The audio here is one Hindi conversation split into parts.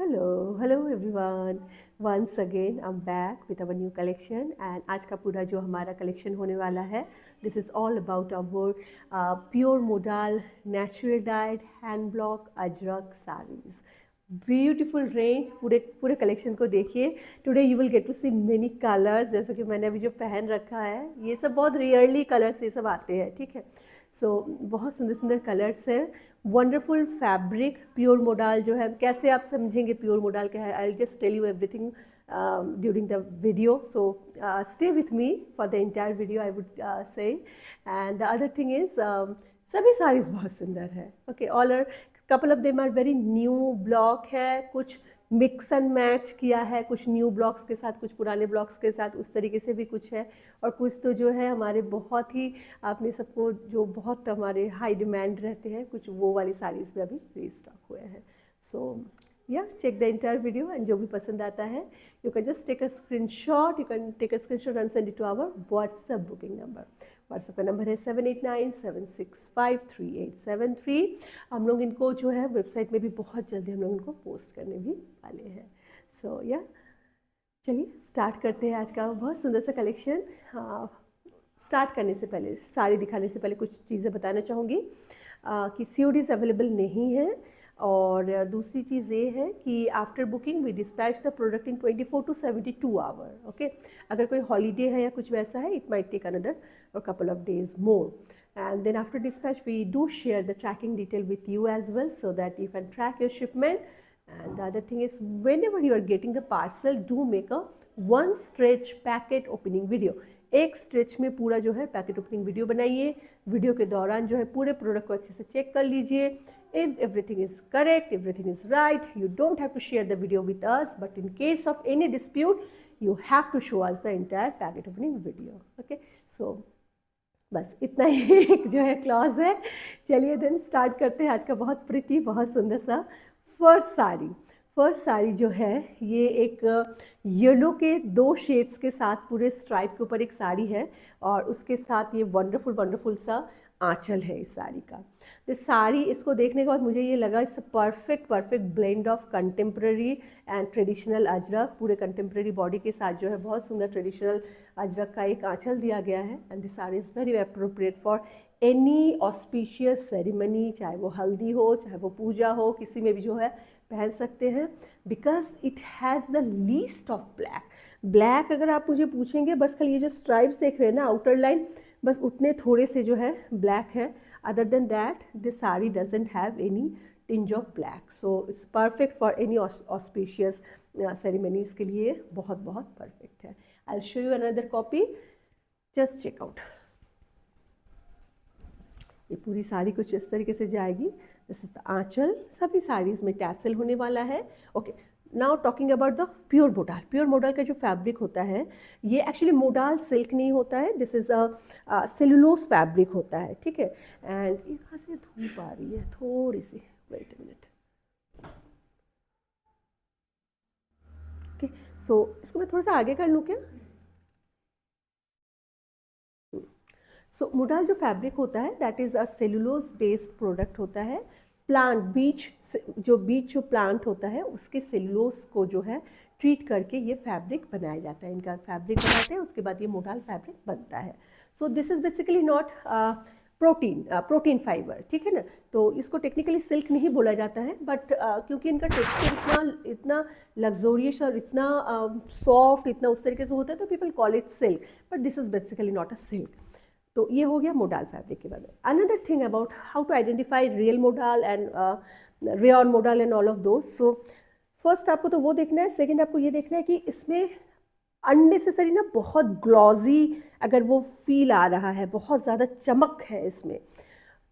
Hello everyone. Once again I am back with our new collection and आज का पूरा जो हमारा कलेक्शन होने वाला है, this is all about our pure modal natural dyed hand block ajrak saris. Beautiful range, पूरे पूरे कलेक्शन को देखिए। Today you will get to see many colours, जैसे कि मैंने अभी जो पहन रखा है ये सब बहुत रेयरली कलर्स ये सब आते हैं, ठीक है। सो बहुत सुंदर सुंदर कलर्स है, वंडरफुल फैब्रिक। प्योर मोडाल जो है, कैसे आप समझेंगे प्योर मोडाल क्या है, I just tell you everything during the video, so stay with me for the entire video, I would say. And the other thing is, सभी साड़ीज बहुत सुंदर है, okay. All are, couple of them are very new block है, कुछ मिक्स एंड मैच किया है, कुछ न्यू ब्लॉक्स के साथ, कुछ पुराने ब्लॉक्स के साथ, उस तरीके से भी कुछ है। और कुछ तो जो है हमारे बहुत ही, आपने सबको जो बहुत हमारे हाई डिमांड रहते हैं, कुछ वो वाली साड़ीज़ में अभी रीस्टॉक हुए हैं। So yeah check the entire video and जो भी पसंद आता है you can just take a screenshot, you can take a screenshot and send it to our WhatsApp booking number. WhatsApp का नंबर है 7897653873। हम लोग इनको जो है वेबसाइट में भी बहुत जल्दी हम लोग इनको पोस्ट करने भी वाले हैं। सो या चलिए स्टार्ट करते हैं आज का बहुत सुंदर सा कलेक्शन। स्टार्ट करने से पहले, साड़ी दिखाने से पहले कुछ चीज़ें बताना चाहूँगी कि CODs अवेलेबल नहीं है। और दूसरी चीज़ ये है कि after booking we dispatch the product in 24 to 72 hour, okay. अगर कोई हॉलीडे है या कुछ वैसा है, it might take another couple of days more, and then after dispatch we do share the tracking detail with you as well, so that you can track your shipment. And the other thing is, whenever you are getting the parcel, do make a one stretch packet opening video. एक स्ट्रेच में पूरा जो है पैकेट ओपनिंग वीडियो बनाइए। वीडियो के दौरान जो है पूरे प्रोडक्ट को अच्छे से चेक कर लीजिए। If everything is correct, everything is right, you don't have to share the video with us, but in case of any dispute you have to show us the entire packet opening video, okay. So बस इतना ही एक जो है क्लॉज है। चलिए देन स्टार्ट करते हैं आज का बहुत प्रिटी, बहुत सुंदर सा फर्स्ट साड़ी। फर्स्ट साड़ी जो है ये एक येलो के 2 शेड्स के साथ पूरे स्ट्राइप के ऊपर एक साड़ी है, और उसके साथ ये वंडरफुल वंडरफुल सा आंचल है इस साड़ी का। तो साड़ी इसको देखने के बाद मुझे ये लगा it's perfect blend of contemporary and traditional Ajrak. पूरे कंटेम्प्रेरी बॉडी के साथ जो है बहुत सुंदर ट्रेडिशनल अजरक का एक आंचल दिया गया है। And this sari is very appropriate for any auspicious ceremony, चाहे वो हल्दी हो, चाहे वो पूजा हो, किसी में भी जो है पहन सकते हैं, because it has the least of black. Black अगर आप मुझे पूछेंगे, बस खाली ये जो स्ट्राइप्स देख रहे हैं ना, आउटर लाइन, बस उतने थोड़े से जो है ब्लैक है। Other than that this sari doesn't have any tinge of black, so it's perfect for any auspicious ceremonies के लिए बहुत बहुत परफेक्ट है। I will show you another copy, just check out. ये पूरी साड़ी कुछ इस तरीके से जाएगी। This is the anchal. सभी साड़ीज में टैसल होने वाला है, okay. Now talking about the pure modal. Pure modal का जो फैब्रिक होता है, ये एक्चुअली मोडाल सिल्क नहीं होता है, this is a cellulose fabric होता है, ठीक है। एंड यहाँ से धूप आ रही है थोड़ी सी, वेट अ मिनट, ओके। सो इसको मैं थोड़ा सा आगे कर लूँ क्या? सो मोडाल जो फैब्रिक होता है that is a cellulose based product होता है। प्लांट बीच जो प्लांट होता है उसके सेलुलोज को जो है ट्रीट करके ये फैब्रिक बनाया जाता है। इनका फैब्रिक बनाते हैं, उसके बाद ये मोडाल फैब्रिक बनता है। सो this is basically not protein fibre, ठीक है ना। तो इसको टेक्निकली सिल्क नहीं बोला जाता है, बट क्योंकि इनका टेक्सचर इतना लग्जोरियस और इतना सॉफ्ट, इतना उस तरीके से होता है, तो people call it silk, but this is basically not a silk. तो ये हो गया मोडाल फैब्रिक के बारे में। Another thing about how to identify real modal and rayon modal and all of those. So first आपको तो वो देखना है, सेकंड आपको ये देखना है कि इसमें अननेसेसरी ना बहुत ग्लॉजी अगर वो फील आ रहा है, बहुत ज़्यादा चमक है इसमें,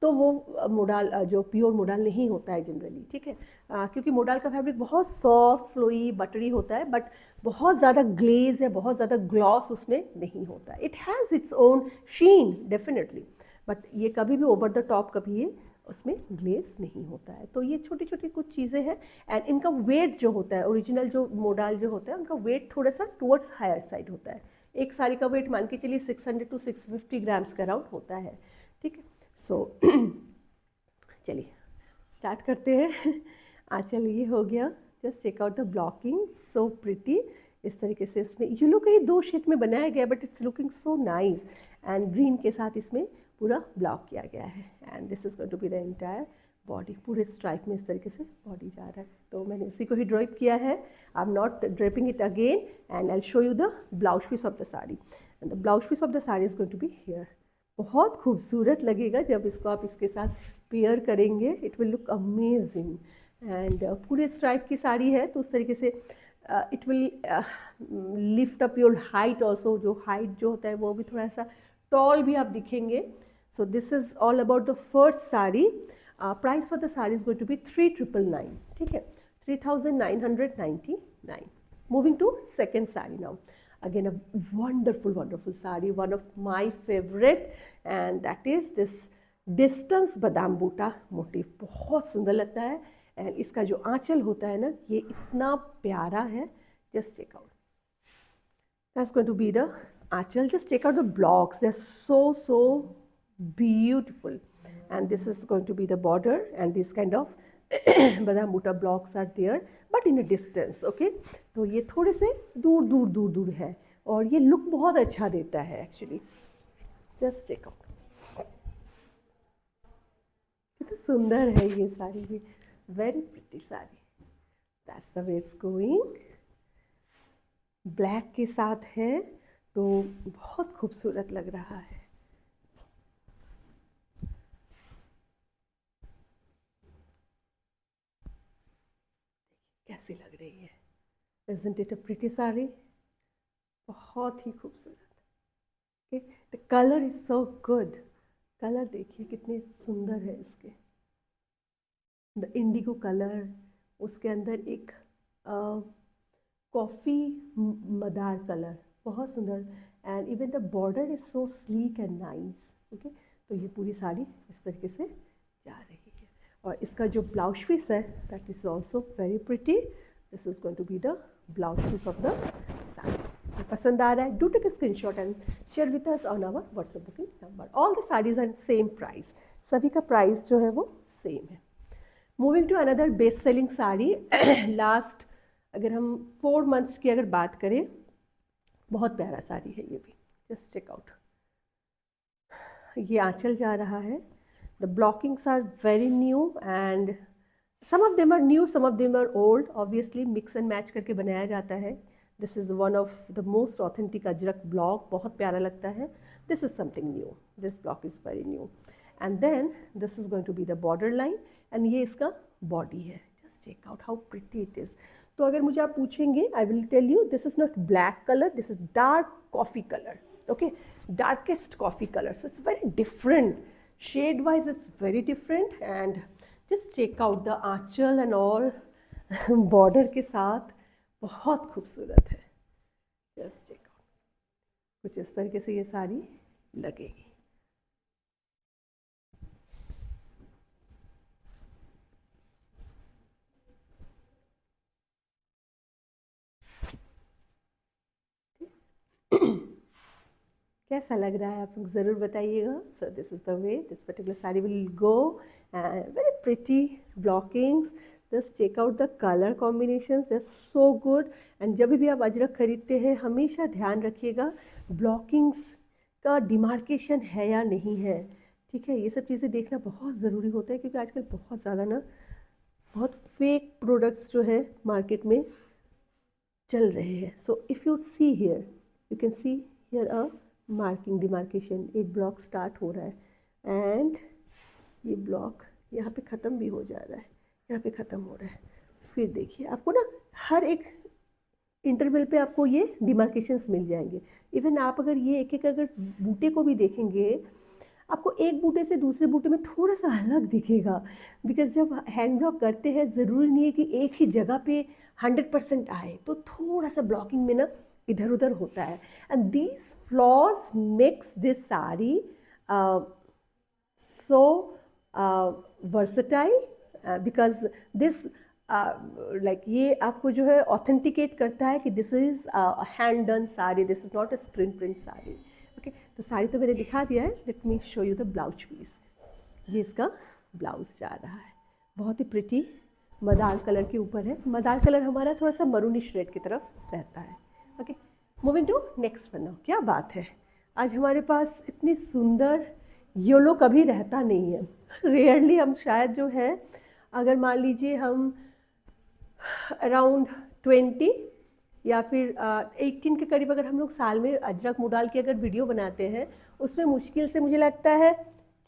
तो वो मोडाल जो प्योर मोडाल नहीं होता है जनरली, ठीक है। क्योंकि मोडाल का फैब्रिक बहुत सॉफ्ट, फ्लोई, बटरी होता है, बट बहुत ज़्यादा ग्लेज या बहुत ज़्यादा ग्लॉस उसमें नहीं होता है। It has its own sheen definitely, but ये कभी भी ओवर द टॉप कभी ये उसमें ग्लेज नहीं होता है। तो ये छोटी छोटी कुछ चीज़ें हैं। एंड इनका वेट जो होता है, ओरिजिनल जो मोडाल जो होता है, उनका वेट थोड़ा सा टुवर्ड्स हायर साइड होता है। एक साड़ी का वेट मान के चलिए 600 to 650 ग्राम्स का अराउंड होता है, ठीक है। सो चलिए स्टार्ट करते हैं। आंचल ये हो गया, just check out the blocking, so pretty. इस तरीके से इसमें येलो का ही 2 शेड में बनाया गया, but it's looking so nice. And green के साथ इसमें पूरा ब्लॉक किया गया है। And this is going to be the entire body, पूरे स्ट्राइप में इस तरीके से बॉडी जा रहा है। तो मैंने उसी को ही ड्रॉप किया है, I am not draping it again. And I show you the blouse piece of the sari, and the blouse piece of the sari is going to be here. बहुत खूबसूरत लगेगा जब इसको आप इसके साथ पेयर करेंगे, it will look amazing. And पूरे स्ट्राइप की साड़ी है, तो उस तरीके से it will lift up your height also. जो हाइट जो होता है वो भी थोड़ा सा टॉल भी आप दिखेंगे। So this is all about the first sari. Price for the sari is going to be 3999, ठीक है, 3999। Moving to second sari now. Again a wonderful wonderful sari, one of my favorite, and that is this distance badam boota motif। बहुत सुंदर लगता है। एंड इसका जो आंचल होता है ना, ये इतना प्यारा है। Just check out, that's going to be the anchal. Just check out the blocks, they are so beautiful, and this is going to be the border, and this kind of badam boota blocks are there but in a distance, okay। तो ये थोड़े से दूर है, और ये लुक बहुत अच्छा देता है एक्चुअली। जस्ट चेक आउट, कितना सुंदर है ये साड़ी भी, very pretty sari. That's the way it's going. Black के साथ है तो बहुत खूबसूरत लग रहा है। कैसी लग रही है, isn't it a pretty sari? बहुत ही खूबसूरत। Okay, the colour is so good. Colour देखिए कितने सुंदर है इसके, द इंडिगो कलर, उसके अंदर एक कॉफ़ी मदार कलर, बहुत सुंदर। And even the border is so sleek and nice, okay. तो ये पूरी साड़ी इस तरीके से जा रही है। और इसका जो ब्लाउज पीस है, that is also very pretty. This is going to be the blouse piece of the sari. पसंद आ रहा है, do take a screenshot and share with us on our WhatsApp booking number. All the saris are same price, सभी का प्राइस जो है वो सेम है। Moving to another best selling sari. Last अगर हम 4 मंथ्स की अगर बात करें, बहुत प्यारा साड़ी है ये भी। जस्ट चेक आउट, ये आंचल जा रहा है। The blockings are very new, and some of them are new, some of them are old. Obviously mix and match करके बनाया जाता है। This is one of the most authentic ajrak block, बहुत प्यारा लगता है। This is something new, this block is very new. And then this is going to be the border line, and ये इसका बॉडी है। Just check out how pretty it is. तो अगर मुझे आप पूछेंगे, I will tell you, this is not black colour, this is dark coffee colour, okay, darkest coffee colour. So it's very different, shade wise it's very different। and just check out the anchal and all border के साथ बहुत खूबसूरत है। just check out, कुछ इस तरीके से ये साड़ी लगेगी। कैसा लग रहा है आप लोग ज़रूर बताइएगा। So this is the way this particular sari will go, and very pretty blockings. Just check out the colour combinations, they are so good. And जब भी आप अजरक खरीदते हैं, हमेशा ध्यान रखिएगा ब्लॉकिंग्स का डिमार्केशन है या नहीं है, ठीक है। ये सब चीज़ें देखना बहुत ज़रूरी होता है, क्योंकि आजकल बहुत ज़्यादा ना, बहुत फेक प्रोडक्ट्स जो है मार्केट में चल रहे हैं। So if you see here, you can see here a marking demarcation, एक ब्लॉक स्टार्ट हो रहा है, एंड ये ब्लॉक यहाँ पे ख़त्म भी हो जा रहा है, यहाँ पे ख़त्म हो रहा है। फिर देखिए आपको ना हर एक इंटरवल पे आपको ये डिमार्केशंस मिल जाएंगे। इवन आप अगर ये एक एक अगर बूटे को भी देखेंगे, आपको एक बूटे से दूसरे बूटे में थोड़ा सा अलग दिखेगा, बिकॉज जब हैंड ब्लॉक करते हैं ज़रूरी नहीं है कि एक ही जगह पे 100% आए, तो थोड़ा सा ब्लॉकिंग में ना इधर उधर होता है। And these flaws makes this sari so versatile, because this like ये आपको जो है ऑथेंटिकेट करता है कि this is hand done sari, this is not a screen print sari, okay. तो साड़ी तो मैंने दिखा दिया है, let me show you the blouse piece. ये इसका ब्लाउज जा रहा है, बहुत ही प्रिटी, मदार कलर के ऊपर है। मदार कलर हमारा थोड़ा सा मरूनिश रेड की तरफ रहता है। Okay, moving to next one now. क्या बात है, आज हमारे पास इतनी सुंदर येलो कभी रहता नहीं है। रेयरली हम शायद जो है, अगर मान लीजिए हम अराउंड 20 या फिर 18 के करीब अगर हम लोग साल में अजरक मूंग दाल की अगर वीडियो बनाते हैं, उसमें मुश्किल से मुझे लगता है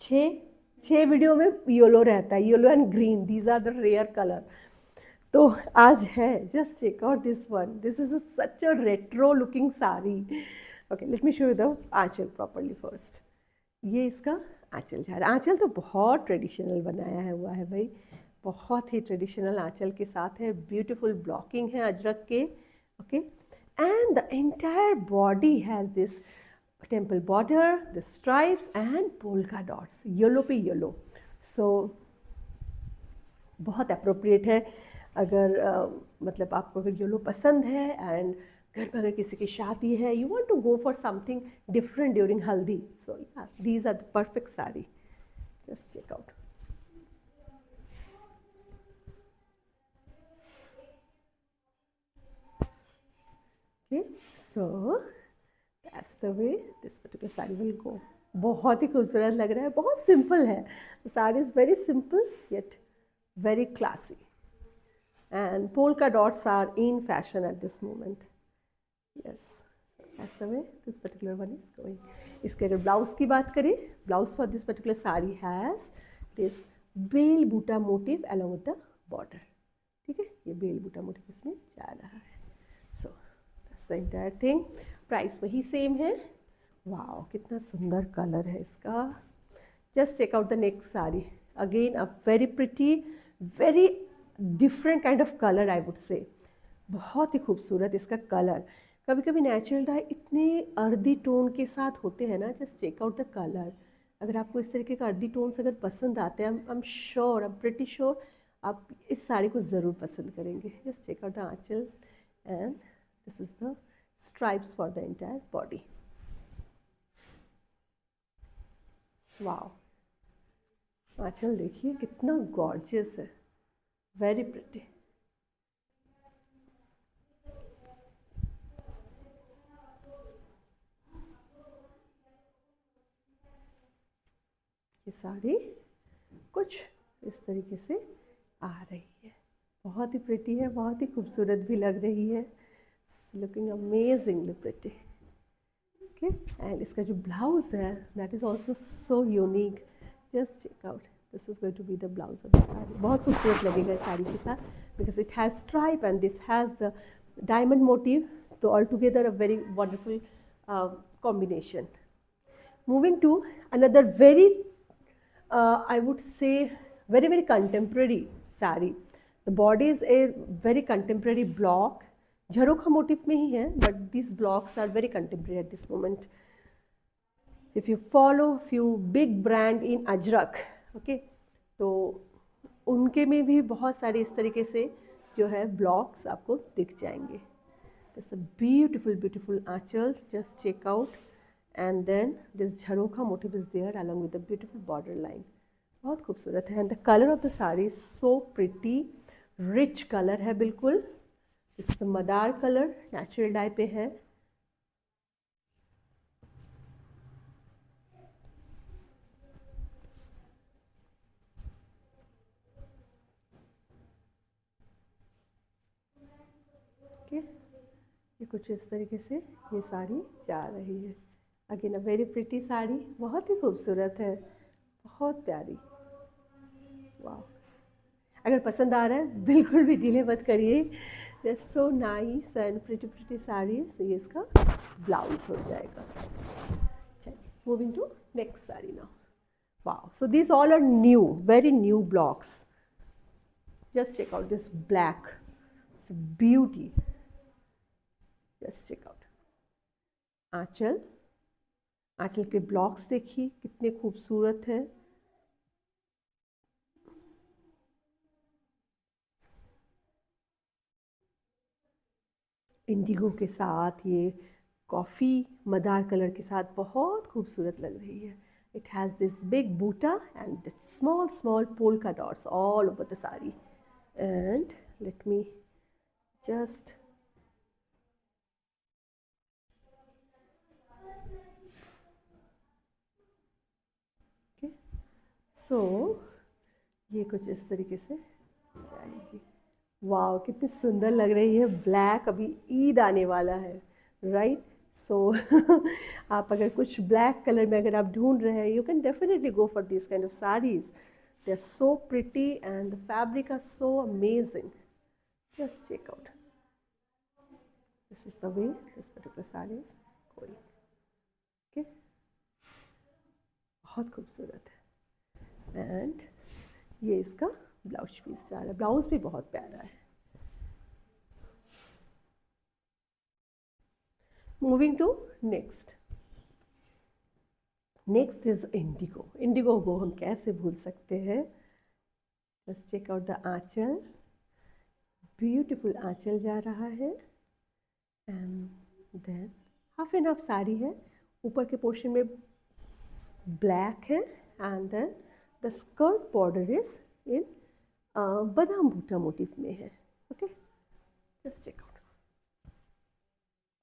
6 वीडियो में येलो रहता है। Yellow and green, these are the rare colour. तो आज है, just check out this one, this is such a retro looking sari. Okay, let me show you the anchal properly first. ये इसका आंचल जा रहा है। आंचल तो बहुत ट्रेडिशनल बनाया हुआ है भाई, बहुत ही ट्रेडिशनल आंचल के साथ है। ब्यूटीफुल ब्लॉकिंग है अजरक के। Okay, and the entire body has this temple border, the stripes and polka dots, yellow पे येलो। सो बहुत अप्रोप्रिएट है अगर मतलब आपको अगर येलो पसंद है एंड घर में अगर किसी की शादी है, you want to go for something different during Haldi, so yeah these are the perfect sari. Just check out. Okay, so that's the way this particular sari will go. बहुत ही खूबसूरत लग रहा है, बहुत सिंपल है। The sari is very simple yet very classy, and polka dots are in fashion at this moment. Yes, so that's the way this particular one is going. इसके अगर ब्लाउज की बात करें, blouse for this particular sari has this bel buta motif along with the border. ठीक है, ये बेल बूटा मोटिव इसमें जा रहा है। So that's the entire thing. Price वही सेम है। वाओ, कितना सुंदर कलर है इसका। Just check out the next sari. Again a very pretty, very different kind of colour I would say. बहुत ही खूबसूरत इसका कलर। कभी कभी नेचुरल डाई इतने अर्दी टोन के साथ होते हैं ना, just check out the colour. अगर आपको इस तरीके का अर्दी टोन्स अगर पसंद आते हैं, I am sure, I am pretty sure आप इस साड़ी को ज़रूर पसंद करेंगे। Just check out the anchal and this is the stripes for the entire body. Wow, आंचल देखिए कितना गॉर्जियस है, वेरी प्रिटी। ये साड़ी कुछ इस तरीके से आ रही है, बहुत ही प्रिटी है, बहुत ही खूबसूरत भी लग रही है। Looking amazingly pretty. Okay, and इसका जो ब्लाउज है that is also so unique. Just check out, this is going to be the blouse of the sari. बहुत खूबसूरत लगेगा इस साड़ी के साथ, because it has stripe and this has the diamond motif, तो all together a very wonderful combination. Moving to another very I would say very contemporary saree. The body is a very contemporary block. झरोखा मोटिव में ही है, but these blocks are very contemporary at this moment. If you follow few big brand in Ajrak, okay, तो उनके में भी बहुत सारे इस तरीके से जो है ब्लॉक्स आपको दिख जाएंगे। It's a beautiful Aanchal, just check out. And then this Jharokha motif is there along with the beautiful border line. बहुत खूबसूरत है। And the color of the saree is so pretty, rich color है बिल्कुल। इस मदार कलर नेचुरल डाई पे है। okay, ये कुछ इस तरीके से ये साड़ी जा रही है। Again a very pretty sari, बहुत ही खूबसूरत है, बहुत प्यारी। वाह, अगर पसंद आ रहा है बिल्कुल भी डिले मत करिए। That's so nice and pretty saris. ये इसका ब्लाउज हो जाएगा। चलिए, moving to next sari now. वाह, so this all are new, very new blocks. Just check out this black, it's beauty. Just check out anchal, आंचल के ब्लॉक्स देखिए कितने खूबसूरत है। इंडिगो के साथ, ये कॉफ़ी मदार कलर के साथ बहुत खूबसूरत लग रही है। It has this big buta and this small polka dots all over the sari. and let me just okay, so ये कुछ इस तरीके से जाएगी। वाह कितनी सुंदर लग रही है, ब्लैक, अभी ईद आने वाला है, राइट। सो आप अगर कुछ ब्लैक कलर में अगर आप ढूंढ रहे हैं, you can definitely go for this kind of saris. They are so pretty and the fabric are so amazing. Just check out, this is the way this particular sari is going. Okay, बहुत खूबसूरत है। एंड ये इसका ब्लाउज पीस जा रहा है, ब्लाउज भी बहुत प्यारा है। Moving to next is indigo. Indigo को हम कैसे भूल सकते हैं। Let's check out the anchal, beautiful आंचल जा रहा है and then half and half sari है, ऊपर के पोर्शन में ब्लैक है and then the skirt border is in badam buta motive में है। ओके, जस्ट चेक आउट,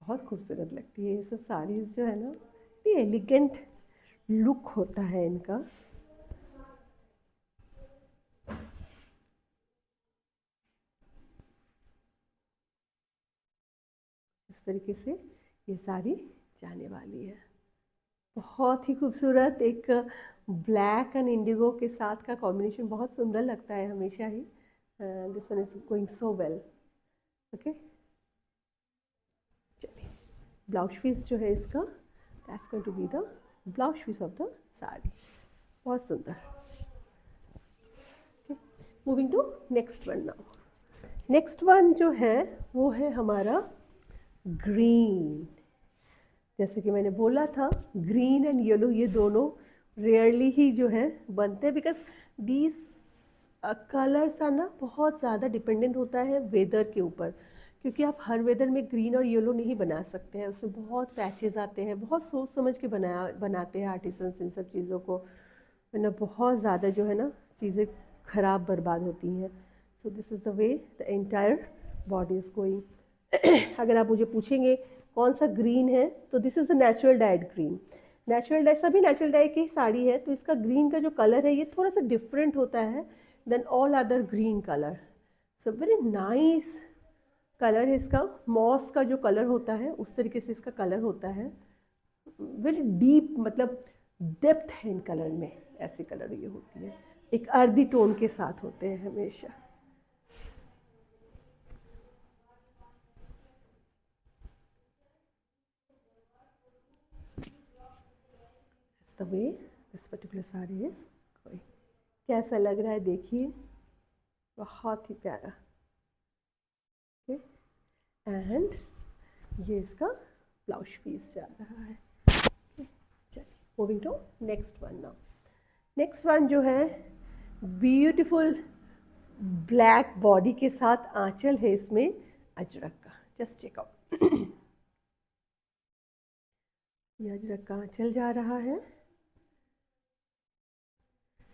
बहुत खूबसूरत लगती है ये सब साड़ीज़ जो है ना, ये एलिगेंट लुक होता है इनका। इस तरीके से ये साड़ी जाने वाली है, बहुत ही खूबसूरत। एक ब्लैक एंड इंडिगो के साथ का कॉम्बिनेशन बहुत सुंदर लगता है हमेशा ही। This one is going so well. Okay, चलिए ब्लाउज पीस जो है इसका, that's going to be the blouse piece of the sari, बहुत सुंदर। Moving to next one now. Next one जो है वो है हमारा ग्रीन। जैसे कि मैंने बोला था, ग्रीन एंड येलो ये दोनों रेयरली ही जो है बनते हैं, बिकॉज दीज कलर्स आर ना बहुत ज़्यादा डिपेंडेंट होता है वेदर के ऊपर, क्योंकि आप हर वेदर में ग्रीन और येलो नहीं बना सकते हैं, उसमें बहुत पैचेस आते हैं, बहुत सोच समझ के बनाते हैं आर्टिसंस इन सब चीज़ों को, वरना बहुत ज़्यादा जो है ना चीज़ें ख़राब बर्बाद होती हैं। सो this is the way the entire body is going. अगर आप मुझे पूछेंगे कौन सा ग्रीन है, तो this is a natural died green. Natural die, सभी नेचुरल डाई की साड़ी है, तो इसका ग्रीन का जो कलर है ये थोड़ा सा डिफरेंट होता है then all other green colour. So very nice colour है इसका, मॉस का जो कलर होता है उस तरीके से इसका कलर होता है, वेरी डीप, मतलब डेप्थ है इन कलर में, ऐसी कलर ये होती है, एक अर्दी टोन के साथ होते हैं हमेशा। The way this particular sari is going. कैसा लग रहा है देखिए, बहुत ही प्यारा। ओके, एंड ये इसका ब्लाउज पीस जा रहा है। चलिए moving to next one now. Next one जो है ब्यूटीफुल ब्लैक बॉडी के साथ आंचल है इसमें अजरक का। जस्ट चेक आउट, ये अजरक का आंचल जा रहा है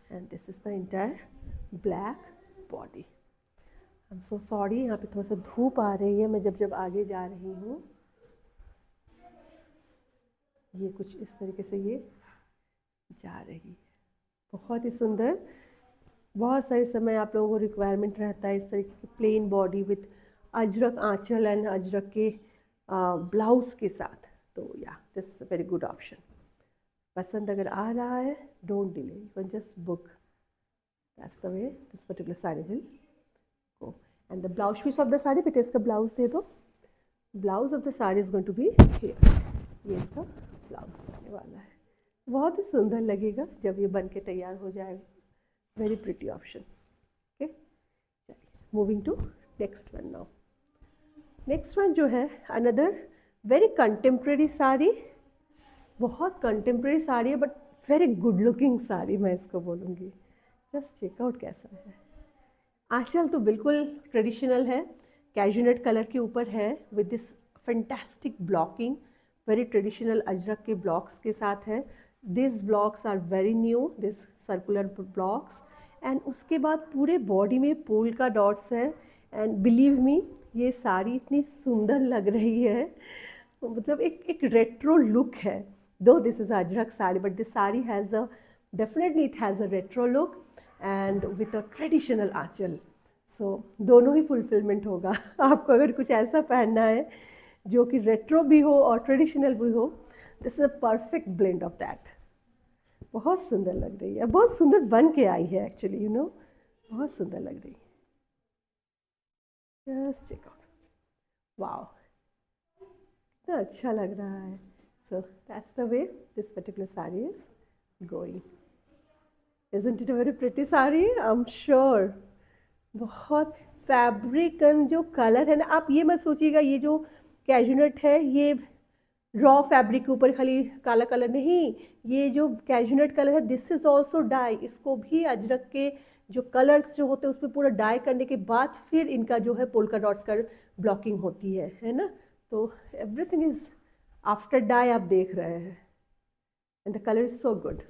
and this is the entire black body. I am so sorry, यहाँ पे थोड़ा सा धूप आ रही है, मैं जब आगे जा रही हूँ। ये कुछ इस तरीके से ये जा रही है, बहुत ही सुंदर। बहुत सारे समय आप लोगों को रिक्वायरमेंट रहता है इस तरीके की plain body with Ajrak anchal and Ajrak के ब्लाउज के साथ, तो yeah this is a very good option. पसंद अगर आ रहा है, don't delay, you can just book, that's the way this particular sari will go. And the blouse piece of the sari, बेटे इसका ब्लाउज दे दो। Blouse of the sari is going to be here, ये इसका ब्लाउज आने वाला है, बहुत ही सुंदर लगेगा जब ये बन के तैयार हो जाएगा, वेरी प्रिटी ऑप्शन। ओके, चलिए moving to next one now. Next one जो है अनदर वेरी कंटेम्प्रेरी साड़ी, बहुत कंटेम्प्रेरी साड़ी है but very good looking sari मैं इसको बोलूँगी। जस्ट चेकआउट कैसा है। आंचल तो बिल्कुल ट्रेडिशनल है, कैजुनेट कलर के ऊपर है with this fantastic blocking, very traditional Ajrak के ब्लॉक्स के साथ है। This blocks are very new, this circular blocks and उसके बाद पूरे बॉडी में पोल्का डॉट्स है। एंड बिलीव मी, ये साड़ी इतनी सुंदर लग रही है, मतलब एक रेट्रो लुक है। Though this is ajrak sari, but this sari has a definitely it has a retro look and with a traditional anchal. So दोनों ही फुलफिलमेंट होगा। आपको अगर कुछ ऐसा पहनना है जो कि रेट्रो भी हो और ट्रेडिशनल भी हो, this is a perfect blend of that. बहुत सुंदर लग रही है, बहुत सुंदर बन के आई है एक्चुअली, यू नो, बहुत सुंदर लग रही है। जस्ट चेक आउट, वाओ, कितना अच्छा लग रहा है। So that's the way this particular sari is going. Isn't it a very pretty sari? I'm sure। बहुत फैब्रिक एंड जो कलर है ना, आप ये मत सोचिएगा ये जो कैजुनेट है ये रॉ फैब्रिक के ऊपर खाली काला कलर नहीं, ये जो कैजुनेट कलर है दिस इज ऑल्सो डाई। इसको भी अजरक के जो कलर्स जो होते हैं उसमें पूरा डाई करने के बाद फिर इनका जो है पोल्का डॉट्स का ब्लॉकिंग होती है ना। तो एवरीथिंग इज आफ्टर डाई आप देख रहे हैं, and the colour is so good.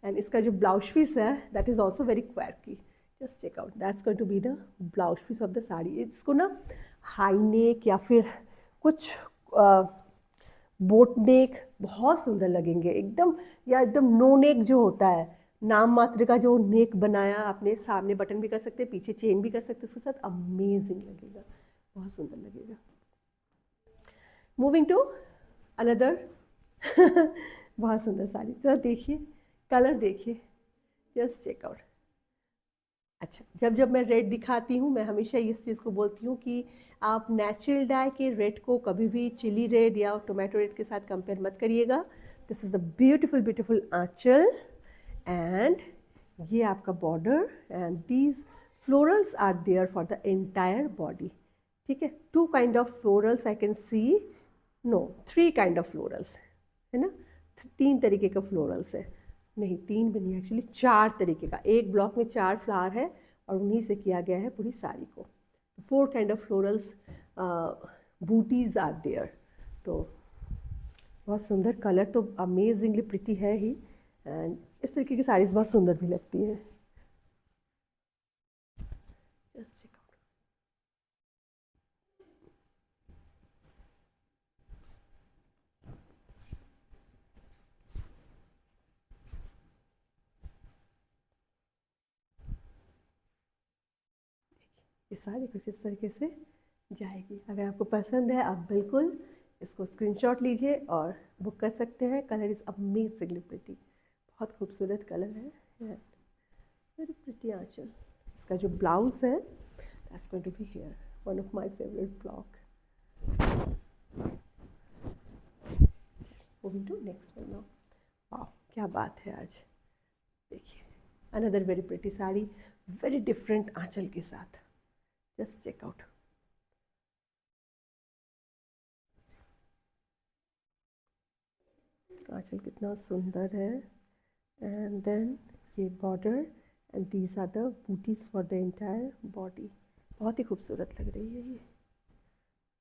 And इसका जो ब्लाउज पीस है that is also very quirky. Just check out, that's going to be the blouse piece of the sari. इसको ना हाई नेक या फिर कुछ बोट नेक बहुत सुंदर लगेंगे एकदम, या एकदम नो नेक जो होता है, नाम मात्र का जो नेक बनाया आपने, सामने बटन भी कर सकते हैं, पीछे चेन भी कर सकते हैं, उसके साथ अमेजिंग लगेगा, बहुत सुंदर लगेगा। मूविंग टू अनदर बहुत सुंदर साड़ी। चलो देखिए, कलर देखिए, जस्ट चेक आउट। अच्छा, जब जब मैं रेड दिखाती हूँ मैं हमेशा इस चीज़ को बोलती हूँ कि आप नेचुरल डाई के रेड को कभी भी चिली रेड या टोमेटो रेड के साथ कंपेयर मत करिएगा। This is a beautiful beautiful anchal and ये आपका border and these florals are there for the entire body. ठीक है, 2 kind of florals I can see, no 3 kind of florals है ना, 3 तरीके का फ्लोरल्स है, नहीं 3 भी नहीं, एक्चुअली 4 तरीके का, एक ब्लॉक में 4 फ्लावर है और उन्हीं से किया गया है पूरी साड़ी को। 4 kind of florals butis are there. तो बहुत सुंदर, कलर तो अमेजिंगली प्रिटी है ही, एंड इस तरीके की साड़ीज बहुत सुंदर भी लगती हैं। जस्ट चेक आउट, ये साड़ी कुछ इस तरीके से जाएगी। अगर आपको पसंद है आप बिल्कुल इसको स्क्रीनशॉट लीजिए और बुक कर सकते हैं। कलर इज़ अमेजिंगली प्रिटी, बहुत खूबसूरत कलर है, वेरी प्रिटी आंचल। इसका जो ब्लाउज है that's going to be here, one of my favourite block. Moving to next one now. वाह, क्या बात है आज, देखिए another very pretty sari, very different आंचल के साथ। जस्ट चेक आउट, आंचल कितना सुंदर है, एंड देन ये border and these are the butis for the entire body. बहुत ही खूबसूरत लग रही है ये,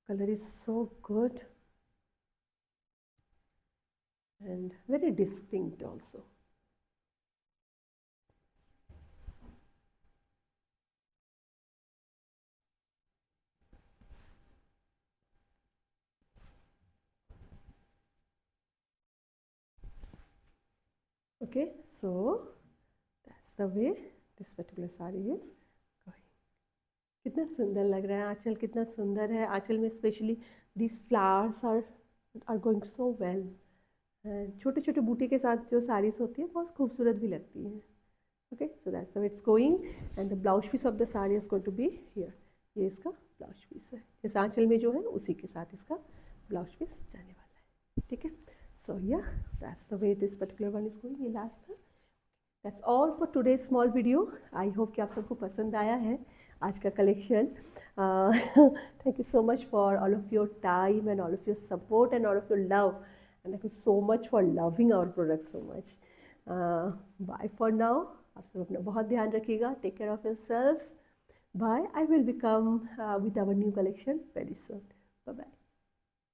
colour is so good and very distinct also. Okay, so that's the way this particular saree is going। कितना सुंदर लग रहा है आंचल, कितना सुंदर है आंचल में, specially this flowers are going so well. छोटे छोटे बूटी के साथ जो साड़ीज होती है बहुत खूबसूरत भी लगती हैं। Okay, so that's the way it's going and the blouse piece of the sari is going to be here. ये इसका ब्लाउज पीस है, इस आंचल में जो है उसी के साथ इसका ब्लाउज पीस जाने वाला है। ठीक है, so yeah that's the way this particular one is going. ये लास्ट था। That's all for today small video. I hope कि आप सबको पसंद आया है आज का collection. Thank you so much for all of your time and all of your support and all of your love, and thank you so much for loving our product so much. Bye for now, आप सब अपना बहुत ध्यान रखिएगा, take care of yourself, bye. I will be come with our new collection very soon. Bye bye.